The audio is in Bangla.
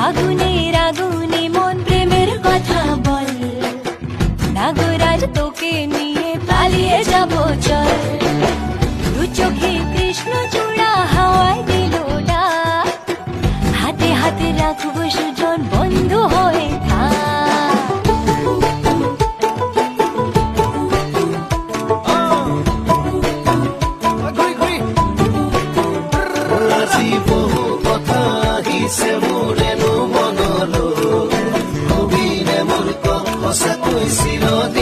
আগুনের আগুনে মন প্রেমের কথা বল, নাগরাজ তোকে নিয়ে পালিয়ে যাব চল। দু চোখে কৃষ্ণ চূড়া হাওয়ায় দিল ডাক, হাতে হাতে রাখবো সুজন বন্ধু হয়ে থাক। আজি বহু কথা আহিছে মোৰেনো মনলৈ, কবিৰে মোৰ সঁচাকৈ চিৰদিন